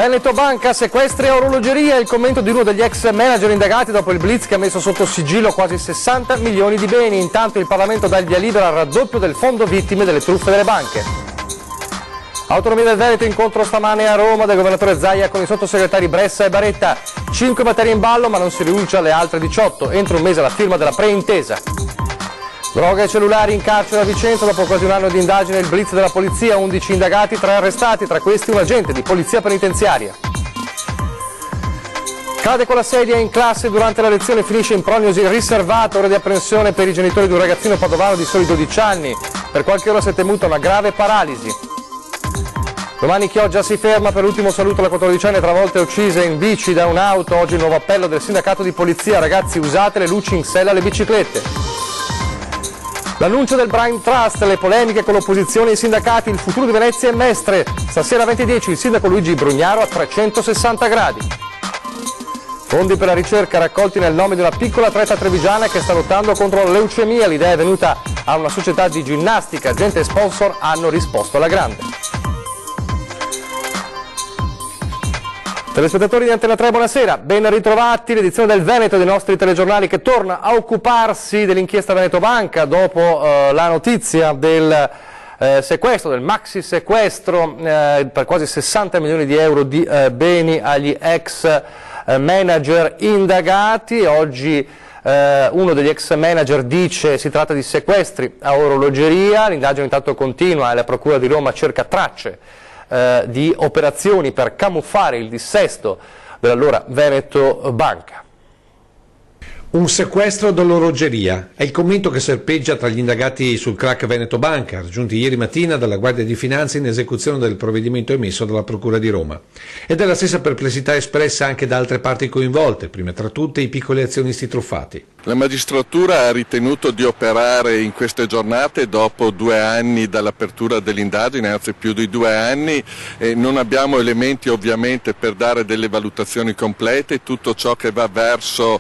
Veneto Banca, sequestri e orologeria, il commento di uno degli ex manager indagati dopo il blitz che ha messo sotto sigillo quasi 60 milioni di beni. Intanto il Parlamento dà il via libera al raddoppio del fondo vittime delle truffe delle banche. Autonomia del Veneto, incontro stamane a Roma del governatore Zaia con i sottosegretari Bressa e Baretta. 5 materie in ballo ma non si rinuncia alle altre 18, entro un mese la firma della preintesa. Droga e cellulari in carcere a Vicenza, dopo quasi un anno di indagine il blitz della polizia, 11 indagati, 3 arrestati, tra questi un agente di polizia penitenziaria. Cade con la sedia in classe durante la lezione, finisce in prognosi riservata, ora di apprensione per i genitori di un ragazzino padovano di soli 12 anni. Per qualche ora si è temuta una grave paralisi. Domani Chioggia si ferma, per l'ultimo saluto la 14enne travolta e uccisa in bici da un'auto. Oggi il nuovo appello del sindacato di polizia, ragazzi usate le luci in sella alle biciclette. L'annuncio del Brain Trust, le polemiche con l'opposizione e i sindacati, il futuro di Venezia è Mestre. Stasera 20:10 il sindaco Luigi Brugnaro a 360 gradi. Fondi per la ricerca raccolti nel nome di una piccola atleta trevigiana che sta lottando contro la leucemia. L'idea è venuta a una società di ginnastica. Gente e sponsor hanno risposto alla grande. Telespettatori di Antena 3, buonasera, ben ritrovati. L'edizione del Veneto dei nostri telegiornali che torna a occuparsi dell'inchiesta Veneto Banca dopo la notizia del sequestro, del maxi sequestro per quasi 60 milioni di euro di beni agli ex manager indagati. Oggi uno degli ex manager dice si tratta di sequestri a orologeria, l'indagine intanto continua e la Procura di Roma cerca tracce di operazioni per camuffare il dissesto dell'allora Veneto Banca. Un sequestro dall'orologeria è il commento che serpeggia tra gli indagati sul crack Veneto Banca, raggiunti ieri mattina dalla Guardia di Finanza in esecuzione del provvedimento emesso dalla Procura di Roma. Ed è la stessa perplessità espressa anche da altre parti coinvolte, prima tra tutte i piccoli azionisti truffati. La magistratura ha ritenuto di operare in queste giornate dopo 2 anni dall'apertura dell'indagine, anzi più di 2 anni, e non abbiamo elementi ovviamente per dare delle valutazioni complete. Tutto ciò che va verso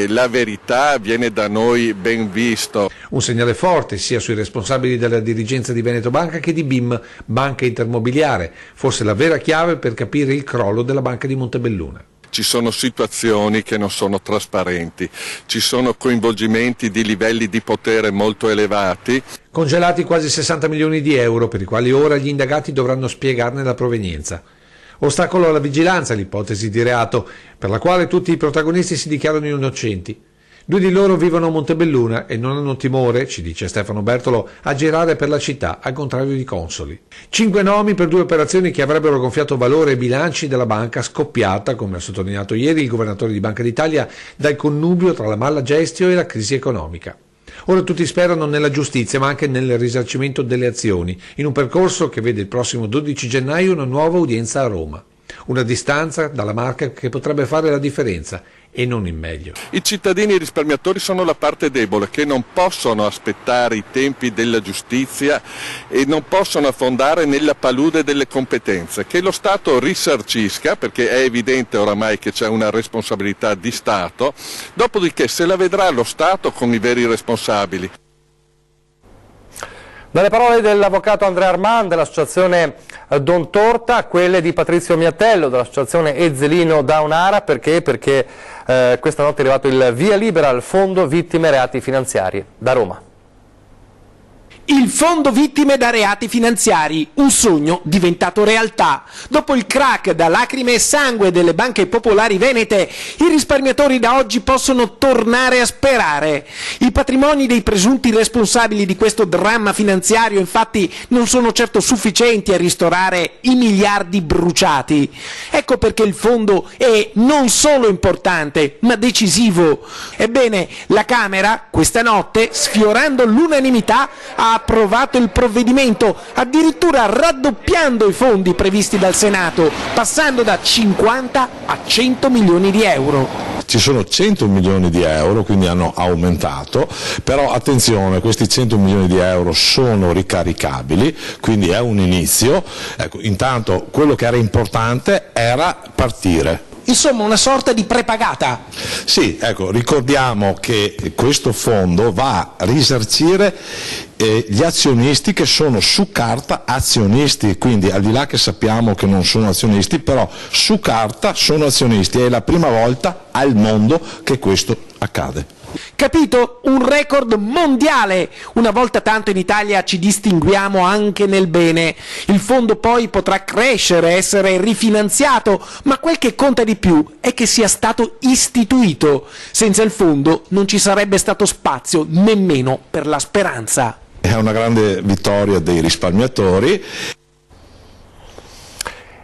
la verità viene da noi ben visto. Un segnale forte sia sui responsabili della dirigenza di Veneto Banca che di BIM, Banca Intermobiliare, forse la vera chiave per capire il crollo della Banca di Montebelluna. Ci sono situazioni che non sono trasparenti, ci sono coinvolgimenti di livelli di potere molto elevati. Congelati quasi 60 milioni di euro per i quali ora gli indagati dovranno spiegarne la provenienza. Ostacolo alla vigilanza l'ipotesi di reato, per la quale tutti i protagonisti si dichiarano innocenti. 2 di loro vivono a Montebelluna e non hanno timore, ci dice Stefano Bertolo, a girare per la città, al contrario di Consoli. 5 nomi per 2 operazioni che avrebbero gonfiato valore e bilanci della banca, scoppiata, come ha sottolineato ieri il governatore di Banca d'Italia, dal connubio tra la mala gestio e la crisi economica. Ora tutti sperano nella giustizia, ma anche nel risarcimento delle azioni, in un percorso che vede il prossimo 12 gennaio una nuova udienza a Roma. Una distanza dalla marca che potrebbe fare la differenza, e non in meglio. I cittadini e i risparmiatori sono la parte debole, che non possono aspettare i tempi della giustizia e non possono affondare nella palude delle competenze. Che lo Stato risarcisca, perché è evidente oramai che c'è una responsabilità di Stato, dopodiché se la vedrà lo Stato con i veri responsabili. Dalle parole dell'avvocato Andrea Armand dell'associazione Don Torta a quelle di Patrizio Miatello dell'associazione Ezzelino Daunara, perché questa notte è arrivato il via libera al fondo vittime reati finanziari da Roma. Il fondo vittime da reati finanziari, un sogno diventato realtà. Dopo il crack da lacrime e sangue delle banche popolari venete, i risparmiatori da oggi possono tornare a sperare. I patrimoni dei presunti responsabili di questo dramma finanziario infatti non sono certo sufficienti a ristorare i miliardi bruciati. Ecco perché il fondo è non solo importante, ma decisivo. Ebbene, la Camera, questa notte, sfiorando l'unanimità, ha approvato il provvedimento, addirittura raddoppiando i fondi previsti dal Senato, passando da 50 a 100 milioni di euro. Ci sono 100 milioni di euro, quindi hanno aumentato, però attenzione, questi 100 milioni di euro sono ricaricabili, quindi è un inizio. Ecco, intanto quello che era importante era partire. insomma una sorta di prepagata. Sì, ecco, ricordiamo che questo fondo va a risarcire gli azionisti che sono su carta azionisti, quindi al di là che sappiamo che non sono azionisti, però su carta sono azionisti, è la prima volta al mondo che questo accade. Capito? Un record mondiale! Una volta tanto in Italia ci distinguiamo anche nel bene. Il fondo poi potrà crescere, essere rifinanziato, ma quel che conta di più è che sia stato istituito. Senza il fondo non ci sarebbe stato spazio nemmeno per la speranza. È una grande vittoria dei risparmiatori.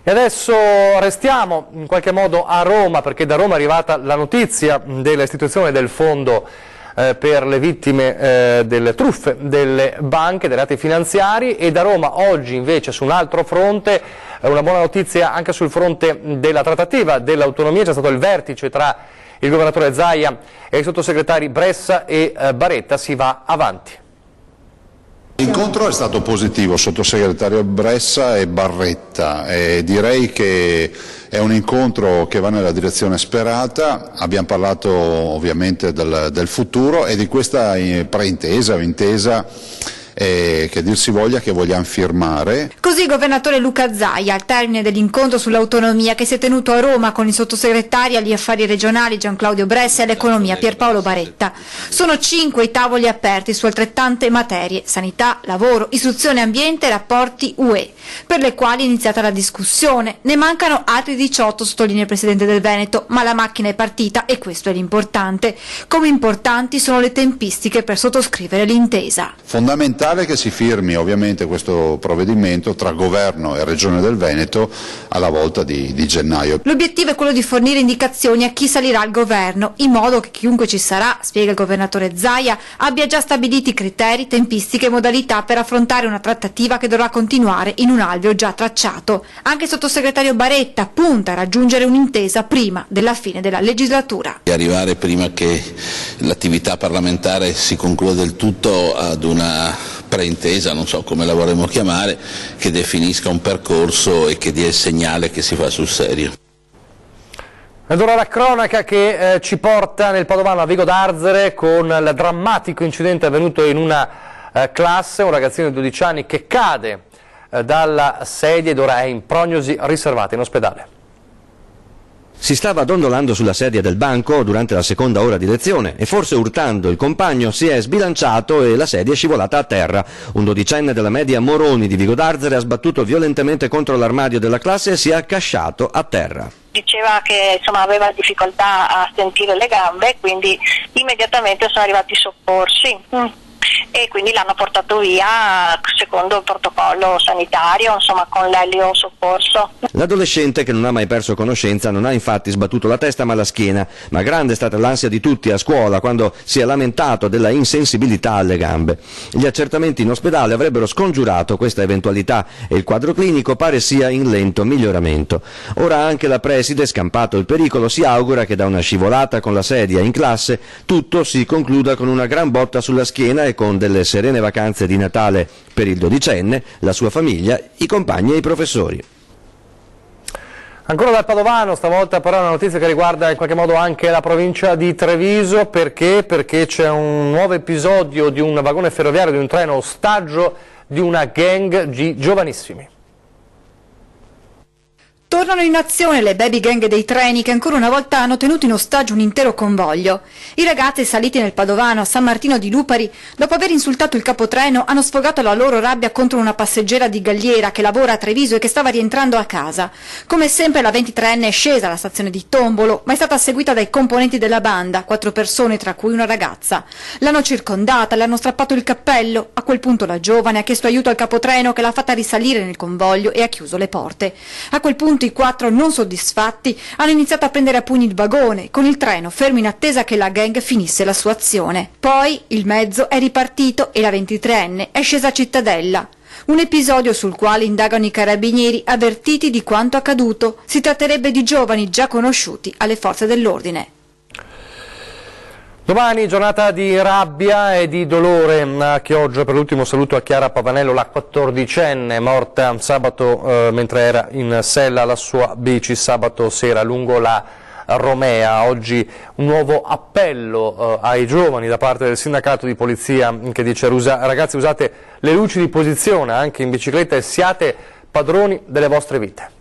E adesso restiamo in qualche modo a Roma, perché da Roma è arrivata la notizia dell'istituzione del fondo per le vittime delle truffe delle banche, dei reati finanziari, e da Roma oggi invece su un altro fronte una buona notizia anche sul fronte della trattativa dell'autonomia. C'è stato il vertice tra il governatore Zaia e i sottosegretari Bressa e Baretta, si va avanti. L'incontro è stato positivo, sottosegretario Bressa e Baretta, e direi che è un incontro che va nella direzione sperata. Abbiamo parlato ovviamente del futuro e di questa preintesa o intesa che dir si voglia che vogliamo firmare. Così il governatore Luca Zaia al termine dell'incontro sull'autonomia che si è tenuto a Roma con i sottosegretari agli affari regionali Gianclaudio Bressa e all'economia Pierpaolo Baretta. Sono 5 i tavoli aperti su altrettante materie: sanità, lavoro, istruzione e ambiente e rapporti UE, per le quali è iniziata la discussione. Ne mancano altri 18, sottolinea il Presidente del Veneto, ma la macchina è partita e questo è l'importante. Come importanti sono le tempistiche per sottoscrivere l'intesa. Fondamentale che si firmi ovviamente questo provvedimento tra Governo e Regione del Veneto alla volta di gennaio. L'obiettivo è quello di fornire indicazioni a chi salirà al governo, in modo che chiunque ci sarà, spiega il governatore Zaia, abbia già stabiliti criteri, tempistiche e modalità per affrontare una trattativa che dovrà continuare in un alveo già tracciato. Anche il sottosegretario Baretta punta a raggiungere un'intesa prima della fine della legislatura. E arrivare prima che l'attività parlamentare si concluda del tutto ad una preintesa, non so come la vorremmo chiamare, che definisca un percorso e che dia il segnale che si fa sul serio. Ed ora la cronaca che ci porta nel Padovano a Vigo d'Arzere con il drammatico incidente avvenuto in una classe, un ragazzino di 12 anni che cade dalla sedia ed ora è in prognosi riservata in ospedale. Si stava dondolando sulla sedia del banco durante la seconda ora di lezione e forse urtando il compagno si è sbilanciato e la sedia è scivolata a terra. Un dodicenne della media Moroni di Vigo d'Arzere ha sbattuto violentemente contro l'armadio della classe e si è accasciato a terra. Diceva che insomma, aveva difficoltà a sentire le gambe, quindi immediatamente sono arrivati i soccorsi. E quindi l'hanno portato via secondo il protocollo sanitario, insomma con l'elio soccorso. L'adolescente, che non ha mai perso conoscenza, non ha infatti sbattuto la testa ma la schiena, ma grande è stata l'ansia di tutti a scuola quando si è lamentato della insensibilità alle gambe. Gli accertamenti in ospedale avrebbero scongiurato questa eventualità e il quadro clinico pare sia in lento miglioramento. Ora anche la preside, scampato il pericolo, si augura che da una scivolata con la sedia in classe tutto si concluda con una gran botta sulla schiena e con delle serene vacanze di Natale per il dodicenne, la sua famiglia, i compagni e i professori. Ancora dal Padovano, stavolta però una notizia che riguarda in qualche modo anche la provincia di Treviso. Perché? Perché c'è un nuovo episodio di un vagone ferroviario, di un treno ostaggio di una gang di giovanissimi. Tornano in azione le baby gang dei treni che ancora una volta hanno tenuto in ostaggio un intero convoglio. I ragazzi saliti nel Padovano a San Martino di Lupari, dopo aver insultato il capotreno, hanno sfogato la loro rabbia contro una passeggera di Galliera che lavora a Treviso e che stava rientrando a casa. Come sempre la 23enne è scesa alla stazione di Tombolo, ma è stata seguita dai componenti della banda, 4 persone tra cui una ragazza. L'hanno circondata, le hanno strappato il cappello. A quel punto la giovane ha chiesto aiuto al capotreno che l'ha fatta risalire nel convoglio e ha chiuso le porte. A quel punto i 4 non soddisfatti hanno iniziato a prendere a pugni il vagone, con il treno fermo in attesa che la gang finisse la sua azione. Poi il mezzo è ripartito e la 23enne è scesa a Cittadella. Un episodio sul quale indagano i carabinieri avvertiti di quanto accaduto. Si tratterebbe di giovani già conosciuti alle forze dell'ordine. Domani giornata di rabbia e di dolore a Chioggia per l'ultimo saluto a Chiara Pavanello, la 14enne morta sabato mentre era in sella alla sua bici sabato sera lungo la Romea. Oggi un nuovo appello ai giovani da parte del sindacato di polizia che dice: ragazzi, usate le luci di posizione anche in bicicletta e siate padroni delle vostre vite.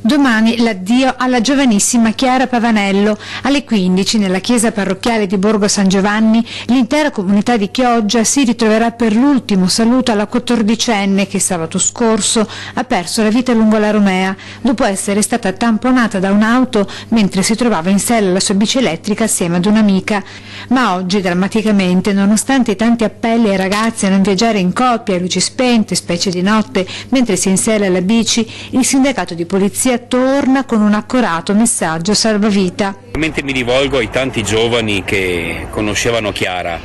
Domani l'addio alla giovanissima Chiara Pavanello. Alle 15 nella chiesa parrocchiale di Borgo San Giovanni l'intera comunità di Chioggia si ritroverà per l'ultimo saluto alla 14enne che sabato scorso ha perso la vita lungo la Romea dopo essere stata tamponata da un'auto mentre si trovava in sella alla sua bici elettrica assieme ad un'amica. Ma oggi drammaticamente, nonostante i tanti appelli ai ragazzi a non viaggiare in coppia, a luci spente, specie di notte, mentre si è in sella alla bici, il sindacato di polizia torna con un accorato messaggio salvavita. Veramente mi rivolgo ai tanti giovani che conoscevano Chiara: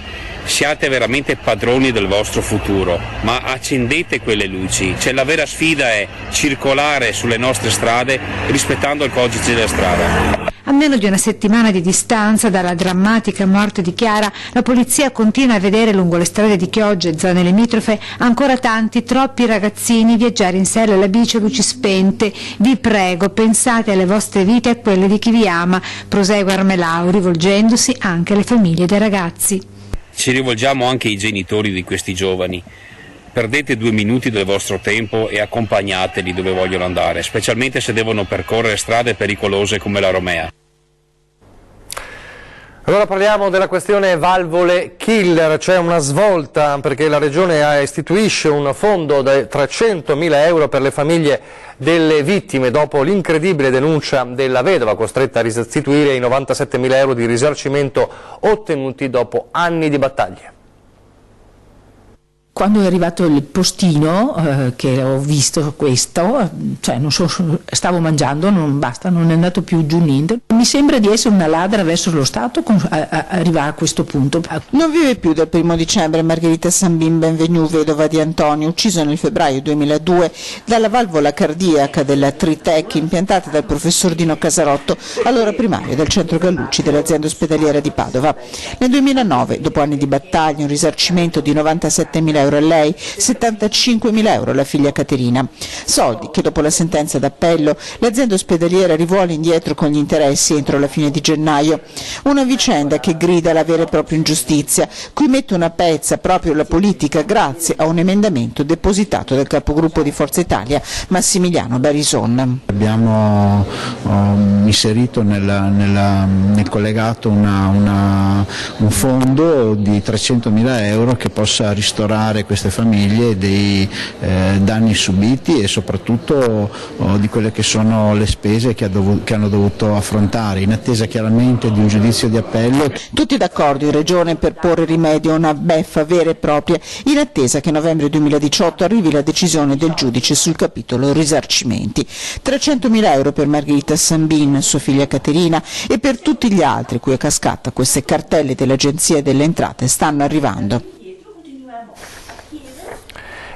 siate veramente padroni del vostro futuro, ma accendete quelle luci. La vera sfida è circolare sulle nostre strade rispettando il codice della strada. A meno di una settimana di distanza dalla drammatica morte di Chiara, la polizia continua a vedere lungo le strade di Chioggia e zone limitrofe ancora tanti, troppi ragazzini viaggiare in sella alla bici a luci spente. Vi prego, pensate alle vostre vite e a quelle di chi vi ama, prosegue Armelau, rivolgendosi anche alle famiglie dei ragazzi. Ci rivolgiamo anche ai genitori di questi giovani. Perdete 2 minuti del vostro tempo e accompagnateli dove vogliono andare, specialmente se devono percorrere strade pericolose come la Romea. Allora parliamo della questione valvole killer. C'è una svolta perché la Regione istituisce un fondo da 300.000 euro per le famiglie delle vittime dopo l'incredibile denuncia della vedova costretta a restituire i 97.000 euro di risarcimento ottenuti dopo anni di battaglie. Quando è arrivato il postino, che ho visto questo, stavo mangiando, non basta, non è andato più giù niente. Mi sembra di essere una ladra verso lo Stato arrivare a questo punto. Non vive più dal 1 dicembre Margherita Sambin Benvenu, vedova di Antonio, ucciso nel febbraio 2002 dalla valvola cardiaca della Tritec impiantata dal professor Dino Casarotto, allora primario del centro Gallucci dell'azienda ospedaliera di Padova. Nel 2009, dopo anni di battaglie, un risarcimento di 97.000 euro a lei, 75.000 euro alla figlia Caterina. Soldi che dopo la sentenza d'appello l'azienda ospedaliera rivuole indietro con gli interessi entro la fine di gennaio. Una vicenda che grida la vera e propria ingiustizia, cui mette una pezza proprio la politica grazie a un emendamento depositato dal capogruppo di Forza Italia Massimiliano Barison. Abbiamo inserito nel collegato un fondo di 300.000 euro che possa ristorare queste famiglie dei danni subiti e soprattutto di quelle che sono le spese che hanno dovuto affrontare, in attesa chiaramente di un giudizio di appello. Tutti d'accordo in Regione per porre rimedio a una beffa vera e propria, in attesa che a novembre 2018 arrivi la decisione del giudice sul capitolo risarcimenti. 300.000 euro per Margherita Sambin, sua figlia Caterina, e per tutti gli altri cui a cascata queste cartelle dell'Agenzia delle Entrate stanno arrivando.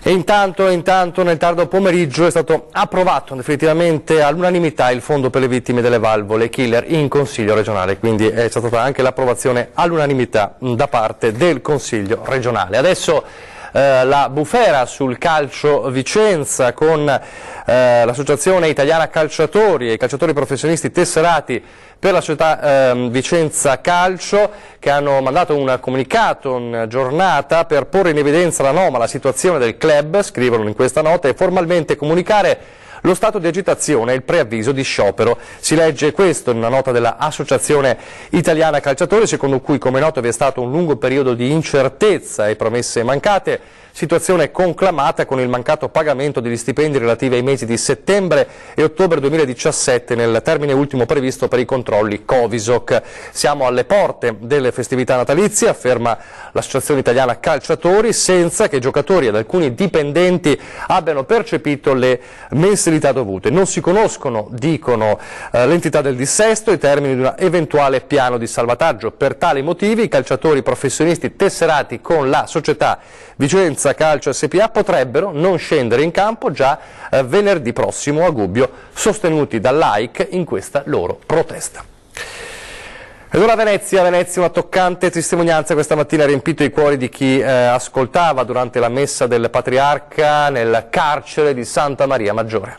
E intanto nel tardo pomeriggio è stato approvato definitivamente all'unanimità il fondo per le vittime delle valvole killer in Consiglio regionale, quindi è stata anche l'approvazione all'unanimità da parte del Consiglio regionale. Adesso la bufera sul calcio Vicenza con l'Associazione Italiana Calciatori e i calciatori professionisti tesserati per la società Vicenza Calcio, che hanno mandato un comunicato in giornata per porre in evidenza l'anomala situazione del club, scrivono in questa nota, e formalmente comunicare lo stato di agitazione e il preavviso di sciopero. Si legge questo in una nota dell'Associazione Italiana Calciatori, secondo cui, come noto, vi è stato un lungo periodo di incertezza e promesse mancate, situazione conclamata con il mancato pagamento degli stipendi relativi ai mesi di settembre e ottobre 2017 nel termine ultimo previsto per i controlli Covisoc. Siamo alle porte delle festività natalizie, afferma l'Associazione Italiana Calciatori, senza che i giocatori ed alcuni dipendenti abbiano percepito le mensilità dovute. Non si conoscono, dicono, l'entità del dissesto e i termini di un eventuale piano di salvataggio. Per tali motivi i calciatori professionisti tesserati con la società Vicenza Calcio SPA potrebbero non scendere in campo già venerdì prossimo a Gubbio, sostenuti dall'AIC in questa loro protesta. Ed ora Venezia, una toccante testimonianza questa mattina ha riempito i cuori di chi ascoltava durante la messa del Patriarca nel carcere di Santa Maria Maggiore.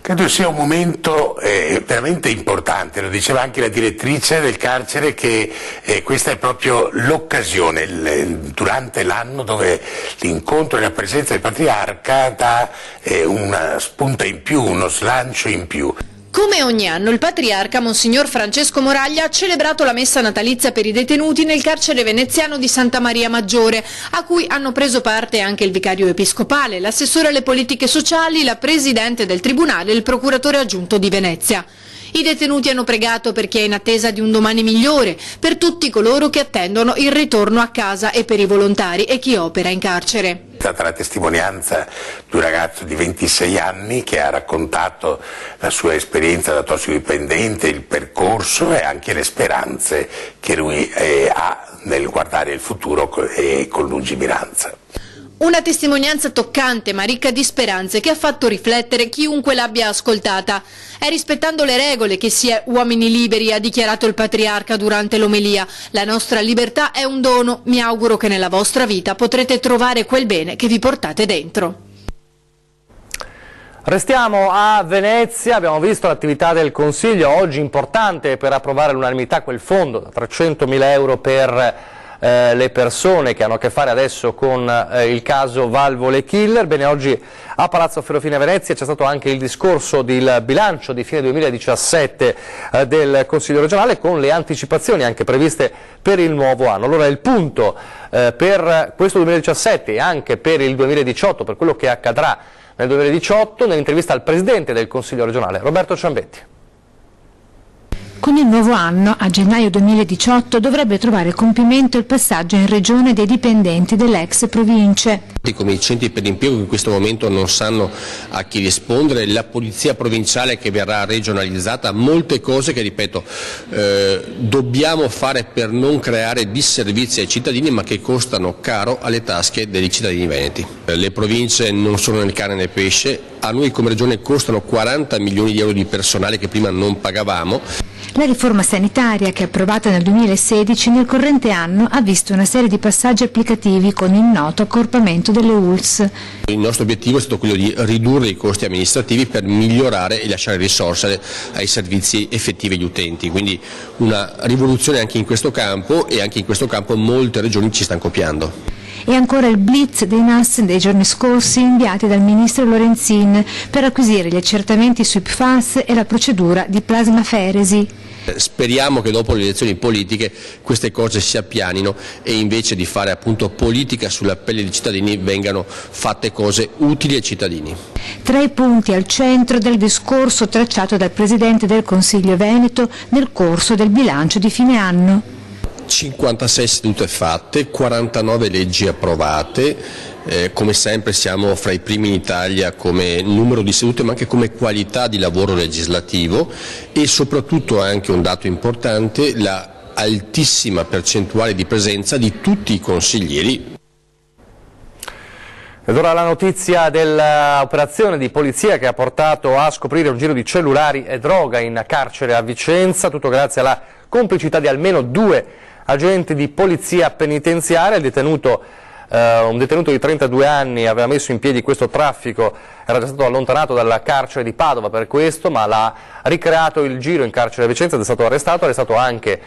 Credo sia un momento veramente importante, lo diceva anche la direttrice del carcere, che questa è proprio l'occasione durante l'anno dove l'incontro e la presenza del Patriarca dà una spunta in più, uno slancio in più. Come ogni anno il Patriarca Monsignor Francesco Moraglia ha celebrato la messa natalizia per i detenuti nel carcere veneziano di Santa Maria Maggiore, a cui hanno preso parte anche il vicario episcopale, l'assessore alle politiche sociali, la presidente del tribunale e il procuratore aggiunto di Venezia. I detenuti hanno pregato per chi è in attesa di un domani migliore, per tutti coloro che attendono il ritorno a casa e per i volontari e chi opera in carcere. È stata la testimonianza di un ragazzo di 26 anni che ha raccontato la sua esperienza da tossicodipendente, il percorso e anche le speranze che lui ha nel guardare il futuro con lungimiranza. Una testimonianza toccante ma ricca di speranze che ha fatto riflettere chiunque l'abbia ascoltata. È rispettando le regole che si è uomini liberi, ha dichiarato il Patriarca durante l'omelia. La nostra libertà è un dono, mi auguro che nella vostra vita potrete trovare quel bene che vi portate dentro. Restiamo a Venezia, abbiamo visto l'attività del Consiglio, oggi importante per approvare all'unanimità quel fondo da 300.000 euro per le persone che hanno a che fare adesso con il caso Valvole Killer. Bene, oggi a Palazzo Ferrofina Venezia c'è stato anche il discorso del bilancio di fine 2017 del Consiglio regionale, con le anticipazioni anche previste per il nuovo anno. Allora il punto per questo 2017 e anche per il 2018, per quello che accadrà nel 2018, nell'intervista al Presidente del Consiglio regionale, Roberto Ciambetti. Con il nuovo anno, a gennaio 2018, dovrebbe trovare compimento il passaggio in regione dei dipendenti delle ex province. Come i centri per l'impiego che in questo momento non sanno a chi rispondere, la polizia provinciale che verrà regionalizzata, molte cose che, ripeto, dobbiamo fare per non creare disservizi ai cittadini ma che costano caro alle tasche dei cittadini veneti. Le province non sono nel cane né pesce, a noi come regione costano 40 milioni di euro di personale che prima non pagavamo. La riforma sanitaria, che è approvata nel 2016, nel corrente anno ha visto una serie di passaggi applicativi con il noto accorpamento delle ULSS. Il nostro obiettivo è stato quello di ridurre i costi amministrativi per migliorare e lasciare risorse ai servizi effettivi agli utenti, quindi una rivoluzione anche in questo campo, e anche in questo campo molte regioni ci stanno copiando. E ancora il blitz dei NAS dei giorni scorsi inviati dal ministro Lorenzin per acquisire gli accertamenti sui PFAS e la procedura di plasmaferesi. Speriamo che dopo le elezioni politiche queste cose si appianino e invece di fare appunto politica sulla pelle dei cittadini vengano fatte cose utili ai cittadini. Tra i punti al centro del discorso tracciato dal Presidente del Consiglio Veneto nel corso del bilancio di fine anno. 56 sedute fatte, 49 leggi approvate, come sempre siamo fra i primi in Italia come numero di sedute ma anche come qualità di lavoro legislativo, e soprattutto anche un dato importante, la altissima percentuale di presenza di tutti i consiglieri. Ed ora la notizia dell'operazione di polizia che ha portato a scoprire un giro di cellulari e droga in carcere a Vicenza, tutto grazie alla complicità di almeno 2 agenti di polizia penitenziaria. Un detenuto di 32 anni aveva messo in piedi questo traffico, era già stato allontanato dal carcere di Padova per questo, ma l'ha ricreato il giro in carcere a Vicenza ed è stato arrestato anche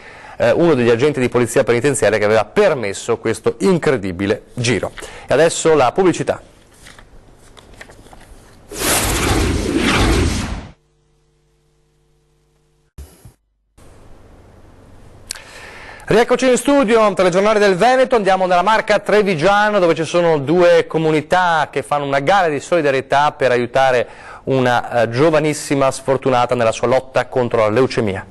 uno degli agenti di polizia penitenziaria che aveva permesso questo incredibile giro. E adesso la pubblicità. Rieccoci in studio, telegiornale del Veneto, andiamo nella Marca Trevigiano dove ci sono 2 comunità che fanno una gara di solidarietà per aiutare una giovanissima sfortunata nella sua lotta contro la leucemia.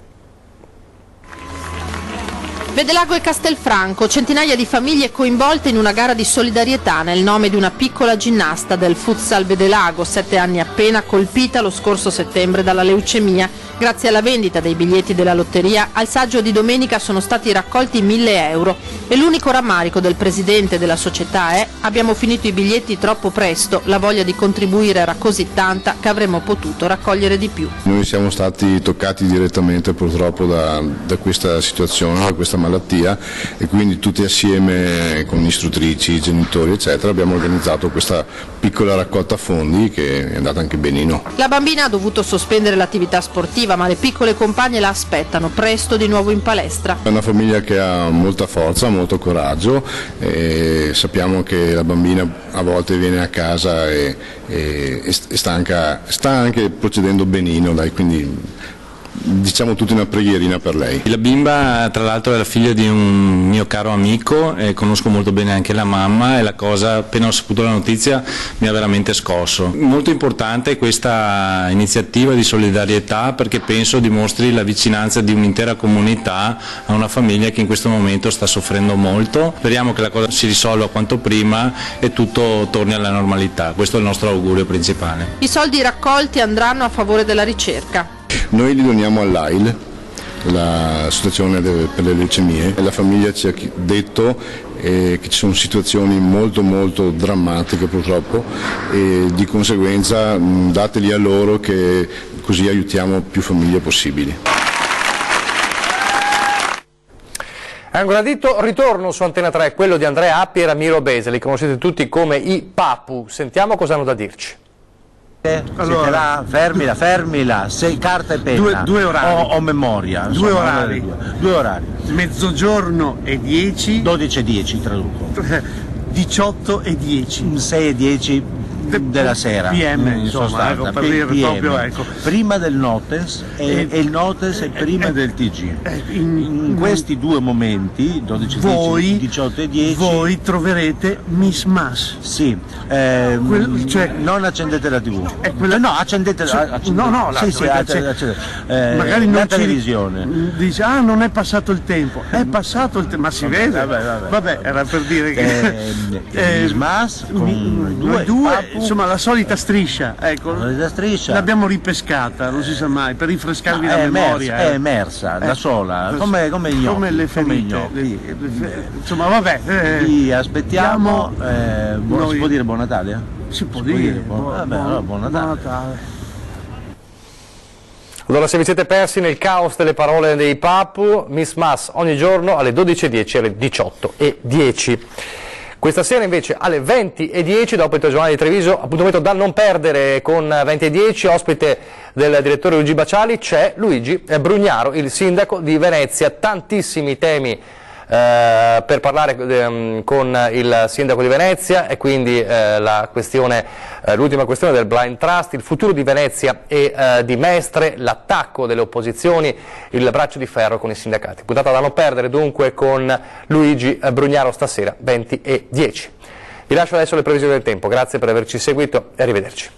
Vedelago e Castelfranco, centinaia di famiglie coinvolte in una gara di solidarietà nel nome di una piccola ginnasta del futsal Vedelago, 7 anni appena, colpita lo scorso settembre dalla leucemia. Grazie alla vendita dei biglietti della lotteria, al saggio di domenica sono stati raccolti 1.000 euro e l'unico rammarico del presidente della società è: abbiamo finito i biglietti troppo presto, la voglia di contribuire era così tanta che avremmo potuto raccogliere di più. Noi noi siamo stati toccati direttamente purtroppo da questa situazione, da questa malattia, e quindi tutti assieme con istruttrici, genitori eccetera abbiamo organizzato questa piccola raccolta fondi che è andata anche benino. La bambina ha dovuto sospendere l'attività sportiva, ma le piccole compagne la aspettano presto di nuovo in palestra. È una famiglia che ha molta forza, molto coraggio, e sappiamo che la bambina a volte viene a casa e sta anche procedendo benino, dai, quindi diciamo tutta una preghierina per lei. La bimba tra l'altro è la figlia di un mio caro amico e conosco molto bene anche la mamma, e la cosa, appena ho saputo la notizia, mi ha veramente scosso. Molto importante questa iniziativa di solidarietà, perché penso dimostri la vicinanza di un'intera comunità a una famiglia che in questo momento sta soffrendo molto. Speriamo che la cosa si risolva quanto prima e tutto torni alla normalità, questo è il nostro augurio principale. I soldi raccolti andranno a favore della ricerca. Noi li doniamo all'AIL, l'associazione per le leucemie. La famiglia ci ha detto che ci sono situazioni molto molto drammatiche purtroppo, e di conseguenza dateli a loro, che così aiutiamo più famiglie possibili. È un gradito ritorno su Antena 3, quello di Andrea Appi e Ramiro Bese, li conoscete tutti come i Papu. Sentiamo cosa hanno da dirci. Allora, fermila, sei carta e penna. Due orari. O memoria. Due orari. Due orari. Mezzogiorno e 10. 12 e 10 traduco. 18 e 10. 6 e 10 della sera. PM, in insomma, sostanza. ecco, per dire proprio, ecco. Prima del notes e il notes è prima del TG. In questi due momenti, 12 e 10, 18 e 10, voi troverete Miss Mas. Sì, non accendete la TV. No, accendete la magari non la televisione. Dice, non è passato il tempo. È passato il tempo, ma si vede. Vabbè, era per dire che Miss Mas con due insomma la solita striscia, ecco. La solita striscia. L'abbiamo ripescata, non si sa mai, per rinfrescarvi la memoria. È emersa da sola, come gli come le ferite. Insomma, vabbè. Vi aspettiamo. Si può dire buon Natale? Si può dire. Buon Natale. Allora, se vi siete persi nel caos delle parole dei Papu, Miss Mas ogni giorno alle 12:10 e alle 18:10. Questa sera invece alle 20:10, dopo il telegiornale di Treviso, appuntamento da non perdere con 20:10, ospite del direttore Luigi Baciali, c'è Luigi Brugnaro, il sindaco di Venezia. Tantissimi temi per parlare con il sindaco di Venezia, e quindi l'ultima questione del blind trust, il futuro di Venezia e di Mestre, l'attacco delle opposizioni, il braccio di ferro con i sindacati. Puntata da non perdere dunque con Luigi Brugnaro stasera 20:10. Vi lascio adesso le previsioni del tempo, grazie per averci seguito e arrivederci.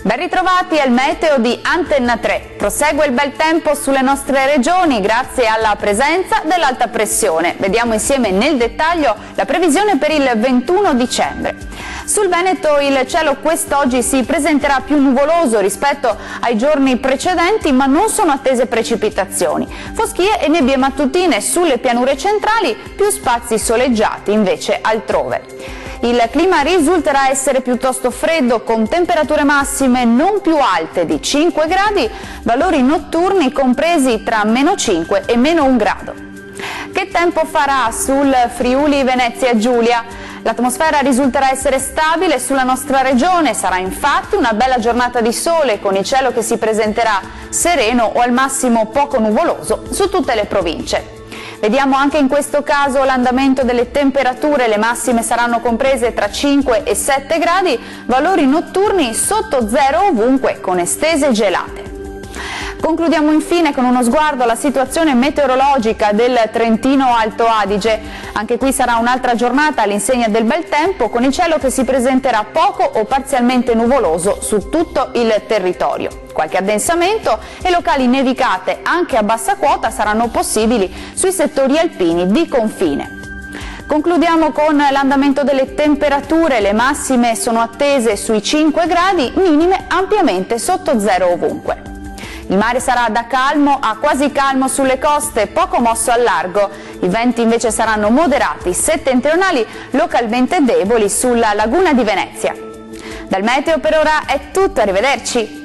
Ben ritrovati al meteo di Antenna 3. Prosegue il bel tempo sulle nostre regioni grazie alla presenza dell'alta pressione. Vediamo insieme nel dettaglio la previsione per il 21 dicembre. Sul Veneto il cielo quest'oggi si presenterà più nuvoloso rispetto ai giorni precedenti, ma non sono attese precipitazioni. Foschie e nebbie mattutine sulle pianure centrali, più spazi soleggiati invece altrove. Il clima risulterà essere piuttosto freddo, con temperature massime non più alte di 5 gradi, valori notturni compresi tra -5 e -1 grado. Che tempo farà sul Friuli Venezia Giulia? L'atmosfera risulterà essere stabile sulla nostra regione, sarà infatti una bella giornata di sole con il cielo che si presenterà sereno o al massimo poco nuvoloso su tutte le province. Vediamo anche in questo caso l'andamento delle temperature, le massime saranno comprese tra 5 e 7 gradi, valori notturni sotto zero ovunque con estese gelate. Concludiamo infine con uno sguardo alla situazione meteorologica del Trentino Alto Adige. Anche qui sarà un'altra giornata all'insegna del bel tempo, con il cielo che si presenterà poco o parzialmente nuvoloso su tutto il territorio. Qualche addensamento e locali nevicate anche a bassa quota saranno possibili sui settori alpini di confine. Concludiamo con l'andamento delle temperature, le massime sono attese sui 5 gradi, minime ampiamente sotto zero ovunque. Il mare sarà da calmo a quasi calmo sulle coste, poco mosso al largo. I venti invece saranno moderati, settentrionali, localmente deboli sulla laguna di Venezia. Dal meteo per ora è tutto, arrivederci.